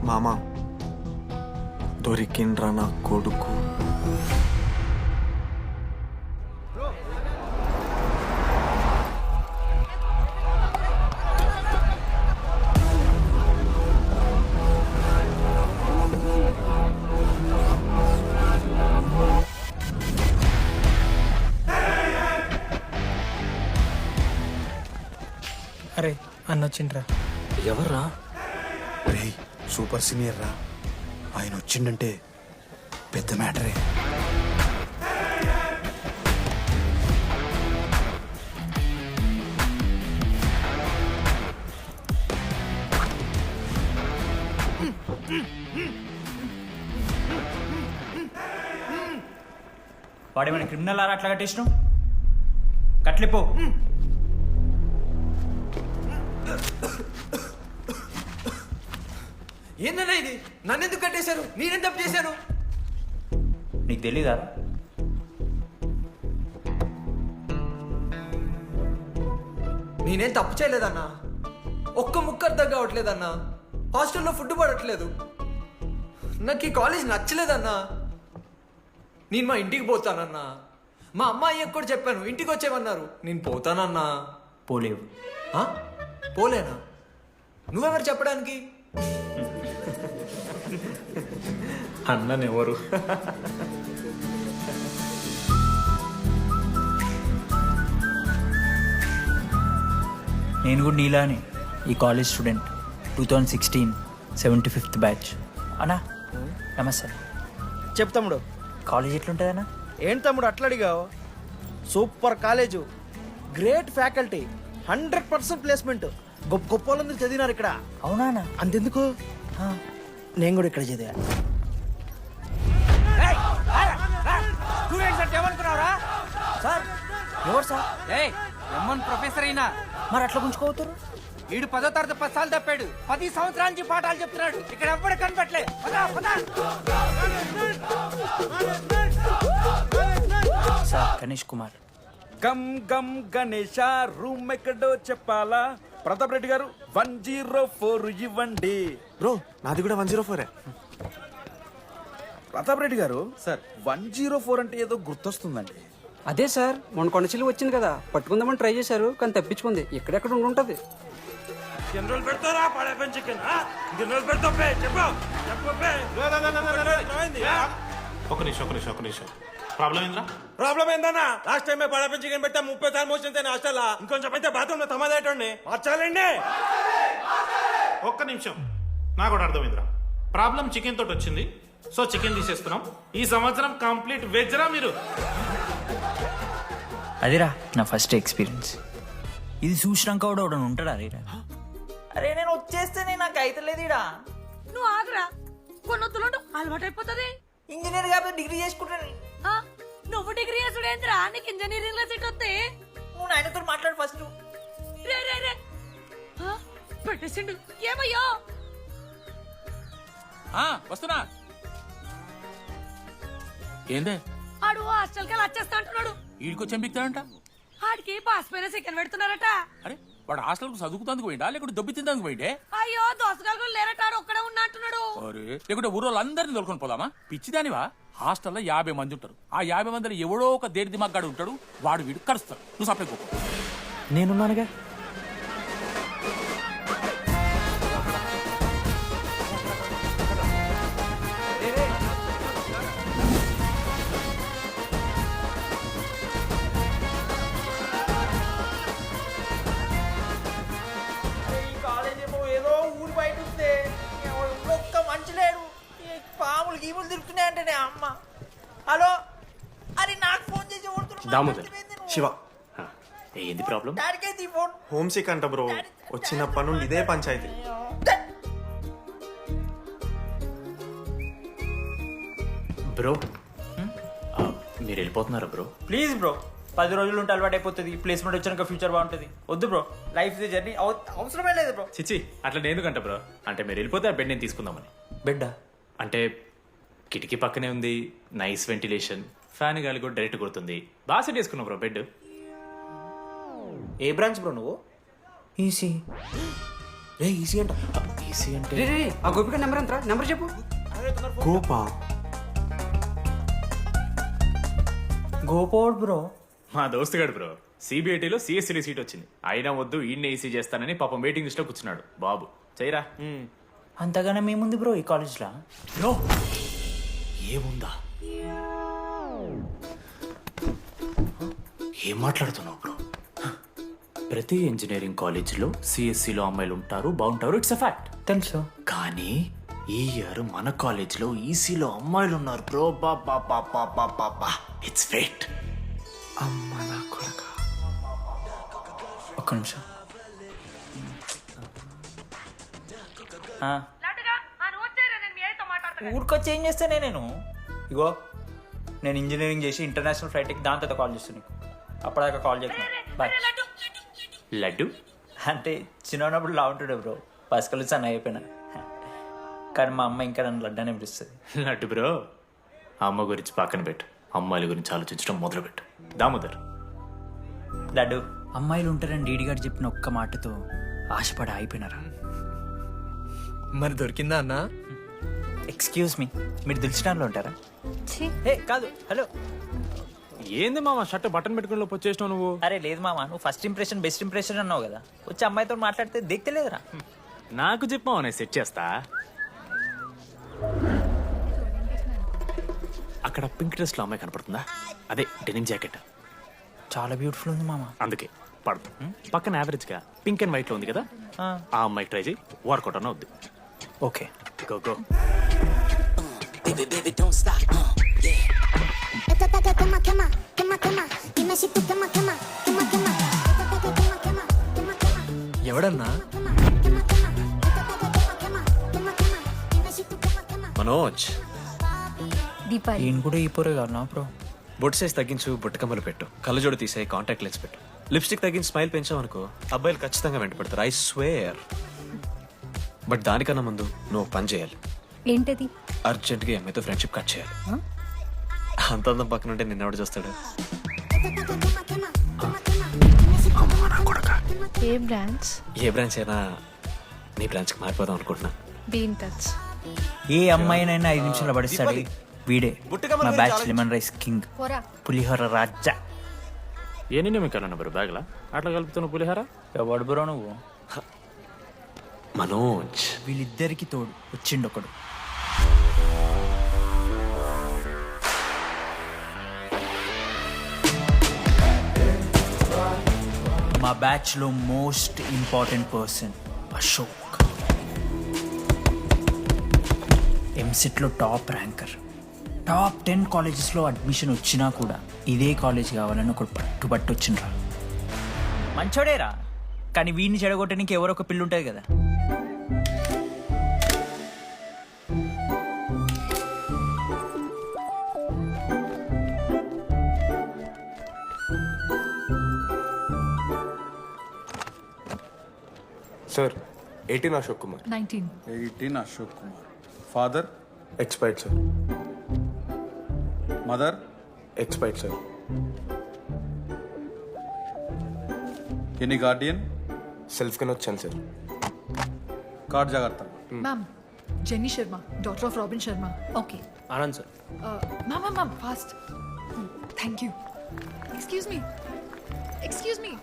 మామ దొరికిండ్రా నా కొడుకు. అరే అన్న వచ్చిండ్రా. ఎవర్రా? రే సూపర్ సీనియర్ రా, ఆయన వచ్చిండంటే పెద్ద మ్యాటరే. వాడేమైనా క్రిమినల్ ఆరా అట్లా కట్టేసినావు? కట్లిపో. ఏందన్నా ఇది? నన్నెందుకు కట్టేశారు? నేనేం తప్పు చేశాను? నీకు తెలీదా? నేనేం తప్పు చేయలేదన్నా. ఒక్క ముక్క అర్థం కావట్లేదన్నా. హాస్టల్లో ఫుడ్ పడట్లేదు. నాకు ఈ కాలేజ్ నచ్చలేదన్నా. నేను మా ఇంటికి పోతానన్నా. మా అమ్మాయి కూడా చెప్పాను, ఇంటికి వచ్చేమన్నారు. నేను పోతానన్నా. పోలేవు. ఆ? పోలేనా? నువ్వెవరు చెప్పడానికి? అన్ననెవరు? నేను కూడా నీలానే ఈ కాలేజ్ స్టూడెంట్, 2016 75th బ్యాచ్. అన్నా నమస్తే. చెప్పు తమ్ముడు. కాలేజ్ ఎట్లుంటుంది అన్న? ఏంటి తమ్ముడు అట్లా అడిగావు? Super college, great faculty, 100% placement. గొప్ప గొప్ప వాళ్ళందరూ చదివినారు ఇక్కడ. అవునా అన్న? అంతెందుకు, నేను కూడా ఇక్కడ చదివా. సార్ ఎవరు సార్? ఎమ్మన్ ప్రొఫెసర్ అయినా మరి అట్లా గుంజుకోవతారు? వీడు 10వ తరగతి 10 సార్లు తప్పాడు. 10 సంవత్సరాల నుంచి పాఠాలు చెప్తున్నాడు. ఇక్కడ ఎవ్వడు కనపట్లే. సార్ గణేష్ కుమార్. గమ్ గమ్ గణేష, రూమ్ ఎక్కడో చెప్పాలా? ప్రతాప్ రెడ్డి గారు 104 ఇవ్వండి. బ్రో నాది కూడా 104. ప్రతాప్ రెడ్డి గారు సార్ 104 అంటే ఏదో గుర్తొస్తుందండి. అదే సార్, మొన్న కొండచిల్లి వచ్చింది కదా, పట్టుకుందామని ట్రై చేశారు కానీ తప్పించుకుంది. ఎక్కడెక్కడ ఉండుంటది. జనరల్ పెడతారా? పడేపని చికెన్ జనరల్ పెడతా. చెప్పు ఒక నిమిషం ప్రాబ్లం ఏంద్రా? ప్రాబ్లం ఏందన్నా? లాస్ట్ టైం పడేపని చికెన్ పెట్టా 30 సార్లు మోసింది హాస్టల్. ఇంకొంచెం అయితే బాత్రూమ్ లో తమాదేటండి మార్చాలండి. ఒక్క నిమిషం, నాకు కూడా అర్థమైందిరా. ప్రాబ్లం చికెన్ తోటి వచ్చింది, సో చికెన్ తీసేస్తున్నాం. ఈ సంవత్సరం కంప్లీట్ వెజ్ రా మీరు. అదేరా నా ఫస్ట్ ఎక్స్పీరియన్స్. ఇది చూసినాక కూడా ఒకడు ఉంటాడా? అరే నేను వచ్చేస్తేనే నాకు అయితలేదు ఇడా. నువ్వు ఆగరా, కొన్నొత్తులు అలవాటు అయిపోతుంది. ఇంజనీర్ కాబట్టి డిగ్రీ చేసుకుంటాను. నువ్వు డిగ్రీ చేసుడేంద్రా, నీకు ఇంజనీరింగ్ లో సీట్ వస్తే నువ్వు ఆయనతో మాట్లాడు ఫస్ట్. రే రే రే పెట్టేసిండు. ఏమయ్యో వస్తున్నా. ఏందే ఆడు హాస్టల్ కి వచ్చేస్తా అంటున్నాడు. వీడికొచ్చేం బిక్తాడంట? ఆడికి పాస్ పైన చికెన్ పెడుతున్నారట. అరే వాడు హాస్టల్ కు చదువుకుతాందుకు పోయిండా లేకుంటే దొబ్బి తిందానికి పోయిండే? అయ్యో దోసగాళ్ళు లేరట, ఆడు ఒక్కడే ఉన్నా అంటున్నాడు. అరే లేకుంటే ఊరోళ్ళు అందరిని దొరుకుని పోదామా? పిచ్చిదానివా? హాస్టల్లో 50 మంది ఉంటారు. ఆ 50 మందిలో ఎవడో ఒక దేడి దిమాగ్గాడు ఉంటాడు. వాడు వీడు కరుస్తాడు. నువ్వు సప్లై పోకు. నేనున్నానుగా. ఏదో ఊరు బయట ఉంటే ఒక్క మంచి లేడు. పాములు గీములు తిరుగుతున్నాయంటే అమ్మ. హలో, అరే నాకు ఫోన్ చేసి దామోదర్, శివ, ఏంది ప్రాబ్లం? డాడీకైతే ఈ ఫోన్. హోమ్ సిక్ అంట బ్రో. వచ్చినప్పటి నుండి ఇదే పంచాయతీ. బ్రో మీరు వెళ్ళిపోతున్నారా బ్రో? ప్లీజ్ బ్రో, 10 రోజులు ఉంటే అలవాటు అయిపోతుంది. ప్లేస్మెంట్ వచ్చాక ఫ్యూచర్ బాగుంటుంది. వద్దు బ్రో, లైఫ్ ది జర్నీ, అవసరమే లేదు బ్రో. చిచి అట్లా ఎందుకంట బ్రో? అంటే మీరు వెళ్ళిపోతే ఆ బెడ్ నేను తీసుకుందామని. బెడ్డా? అంటే కిటికీ పక్కనే ఉంది, నైస్ వెంటిలేషన్, ఫ్యాన్ గాలి కూడా డైరెక్ట్ కొడుతుంది. బాగా సెట్ చేసుకున్నావు బ్రో బెడ్. ఏ బ్రాంచ్ బ్రో నువ్వు? ఈసీ. ఈసీ అంట. ఈసీ అంటే రే రే, ఆ గోపిక నెంబర్ ఎంతరా? నెంబర్ చెప్పు. గోపా. గోపోడ్ బ్రో. మా దోస్తుగాడు బ్రో సిబిఐటీలో సిఎస్సీ సీట్ వచ్చింది. అయినా వద్దు ఈయన్నే ఈసీ చేస్తానని పాపం వెయిటింగ్ లిస్ట్ లో కూర్చున్నాడు. బాబు చేయరా. అంతగానే మేముంది బ్రో ఈ కాలేజ్లో. బ్రో ఏముందా? ఏం మాట్లాడుతున్నావు బ్రో? ప్రతి ఇంజనీరింగ్ కాలేజీలో సిఎస్సిలో అమ్మాయిలు ఉంటారు, బాగుంటారు. It's a fact. తెలుసు. కానీ ఈ ఇయర్ మన కాలేజీలో ఈసీలో అమ్మాయిలు ఉన్నారు బ్రో. Baba it's fate. అమ్మ నా కొడక. ఒక్క నిమిషం. ఊరికొచ్చి ఏం చేస్తానే నేను? ఇగో నేను ఇంజనీరింగ్ చేసి ఇంటర్నేషనల్ ఫ్లైట్కి దాని తర్వాత కాల్ చేస్తాను నీకు. అప్పటిదాకా కాల్ చేస్తాను. బాయ్. లడ్డు అంటే చిన్నప్పుడు లా ఉంటుండే బ్రో, పసుకలు సన్న అయిపోయినా. కానీ మా అమ్మ ఇంకా నన్ను లడ్డు అనే పిలుస్తుంది. లడ్డు బ్రో అమ్మ గురించి పక్కన పెట్టు, అమ్మాయిల గురించి ఆలోచించడం మొదలు పెట్టు. దామోదర్ లడ్డు, అమ్మాయిలు ఉంటారని డీడీ గారు చెప్పిన ఒక్క మాటతో ఆశపడి అయిపోయినారా? మరి దొరికిందా అన్న? ఎక్స్క్యూజ్ మీ, మీరు దిల్చడంలో ఉంటారా? ఏ కాదు, హలో. ఏంది మామ షర్ట్ బటన్ పెట్టుకుని లోపు వచ్చేసినావు నువ్వు? అరే లేదు మామ, నువ్వు ఫస్ట్ ఇంప్రెషన్ బెస్ట్ ఇంప్రెషన్ అన్నావు కదా, వచ్చి అమ్మాయితో మాట్లాడితే దిక్తలేదురా. నాకు చెప్పావు నేను సెట్ చేస్తా. అక్కడ పింక్ డ్రెస్ లో అమ్మాయి కనపడుతుందా? అదే డెనిమ్ జాకెట్. చాలా బ్యూటిఫుల్ ఉంది మామ. అందుకే పడదు. పక్కన యావరేజ్ గా పింక్ అండ్ వైట్ లో ఉంది కదా, ఆ అమ్మాయికి ట్రై చేయి. వర్కౌట్ అన్న వద్దు. Okay go go. ఎవడన్నా? మనోజ్, దీపాలి. ఈయన కూడా ఈ పోరే కాదు బ్రో. బొట్టు సైజ్ తగ్గించు, బుట్టకమ్మలు పెట్టు, కళ్ళజోడు తీసే, కాంటాక్ట్ లెన్స్ పెట్టు, లిప్స్టిక్ తగ్గించి స్మైల్ పెంచావు అనుకో, అబ్బాయిలు ఖచ్చితంగా వెంట పడతారు. I swear. బట్ దానికన్నా ముందు నువ్వు పని చేయాలి. ఏంటది? అర్జెంట్గా అమ్మాయితో ఫ్రెండ్షిప్ కట్ చేయాలి. అంత అందం పక్కన ఉంటే నిన్నెవడు చూస్తాడు? ఏ బ్రాంచ్? ఏ బ్రాంచ్ అయినా నీ బ్రాంచ్కి మారిపోదాం అనుకుంటున్నా. Be in touch. ఏ అమ్మాయినైనా 5 నిమిషాలు పడిస్తాడు వీడే. మా బ్యాచ్ లెమన్ రైస్ కింగ్, పులిహోర రాజా. ఎన్ని నిమిషాలన్నా బ్రో బ్యాగ్లా అట్లా కలుపుతున్న పులిహార? ఎవడు బ్రో నువ్వు? మనోజ్, వీళ్ళిద్దరికి తోడు వచ్చిండొకడు. మా బ్యాచ్ లో most important person Ashok. EAMCET లో టాప్ ర్యాంకర్. టాప్ 10 కాలేజెస్లో అడ్మిషన్ వచ్చినా కూడా ఇదే కాలేజ్ కావాలని ఒకడు పట్టుబట్టు వచ్చిండ్రా. మంచోడేరా, కానీ వీడిని చెడగొట్టడానికి ఎవరో ఒక పిల్లు ఉంటుంది కదా. Sir 18 Ashok Kumar. 18 Ashok Kumar. Father? Expired sir. Mother? Expired sir. Any guardian? సెల్ఫ్గానే వచ్చాను సార్. కార్డ్ జాగ్రత్త. Ma'am, Jenny Sharma, daughter of Robin Sharma. Okay. Anand sir. Ma'am fast. Thank you. Excuse me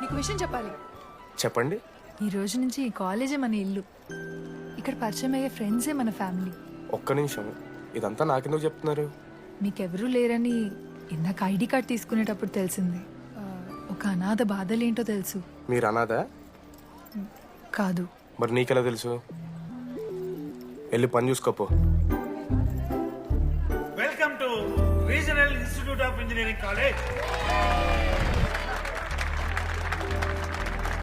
నీకు విషయం చెప్పాలి. చెప్పండి. ఈ రోజు నుంచి ఈ కాలేజే మన ఇల్లు. ఇక్కడ పరిచయం అయ్యే ఫ్రెండ్సే మన ఫ్యామిలీ. ఒక్క నిమిషం, ఇదంతా నాకెందుకు చెప్తున్నారు? మీకెవరూ లేరని ఇందాక ఐడి కార్డ్ తీసుకునేటప్పుడు తెలిసింది. ఒక అనాథ బాధలేంటో తెలుసు. మీరు అనాథా? కాదు. మరి నీకెలా తెలుసు? వెళ్ళి పని చూసుకోపో. Welcome to regional institute of engineering college.